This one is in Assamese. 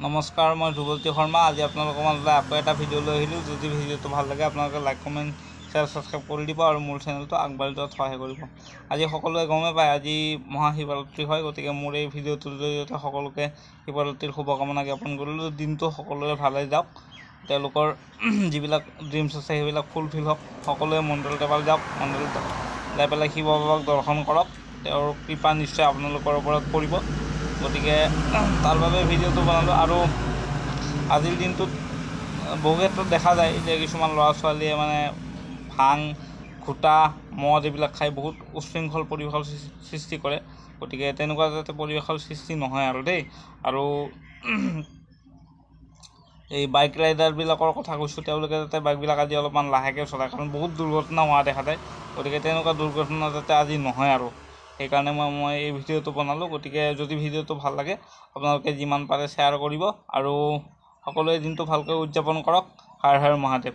নমস্কাৰ, মই ধ্ৰুৱজ্যোতি শৰ্মা। আজি আপোনালোকৰ মাজলৈ আকৌ এটা ভিডিঅ' লৈ আহিলোঁ। যদি ভিডিঅ'টো ভাল লাগে আপোনালোকে লাইক, কমেণ্ট, শ্বেয়াৰ, ছাবস্ক্ৰাইব কৰি দিব আৰু মোৰ চেনেলটো আগবাঢ়ি যোৱাত সহায় কৰিব। আজি সকলোৱে গমেই পায় আজি মহাশিৱৰাত্ৰি হয়, গতিকে মোৰ এই ভিডিঅ'টোৰ জৰিয়তে সকলোকে শিৱৰাত্ৰিৰ শুভকামনা জ্ঞাপন কৰিলোঁ। দিনটো সকলোৰে ভালে যাওক, তেওঁলোকৰ যিবিলাক ড্ৰিমছ আছে সেইবিলাক ফুলফিল হওক। সকলোৱে মন্দিৰত এবাৰ যাওক, মন্দিৰত যাই পেলাই শিৱ বাবাক দৰ্শন কৰক। তেওঁৰ কৃপা নিশ্চয় আপোনালোকৰ ওপৰত পৰিব। গতিকে তাৰ বাবে ভিডিঅ'টো বনালোঁ। আৰু আজিৰ দিনটোত বহু ক্ষেত্ৰত দেখা যায় যে কিছুমান ল'ৰা ছোৱালীয়ে মানে ভাং, ঘোটা, মদ এইবিলাক খাই বহুত উশৃংখল পৰিৱেশৰ সৃষ্টি কৰে। গতিকে তেনেকুৱা যাতে পৰিৱেশৰ সৃষ্টি নহয় আৰু দেই। আৰু এই বাইক ৰাইডাৰবিলাকৰ কথা কৈছোঁ, তেওঁলোকে যাতে বাইকবিলাক আজি অলপমান লাহেকৈ চলায়, কাৰণ বহুত দুৰ্ঘটনা হোৱা দেখা যায়। গতিকে তেনেকুৱা দুৰ্ঘটনা যাতে আজি নহয় আৰু সেইকাৰণে মই এই ভিডিঅ'টো বনালোঁ। গতিকে যদি ভিডিঅ'টো ভাল লাগে আপোনালোকে যিমান পাৰে শ্বেয়াৰ কৰিব আৰু সকলোৱে দিনটো ভালকৈ উদযাপন কৰক। হৰ হৰ মহাদেৱ।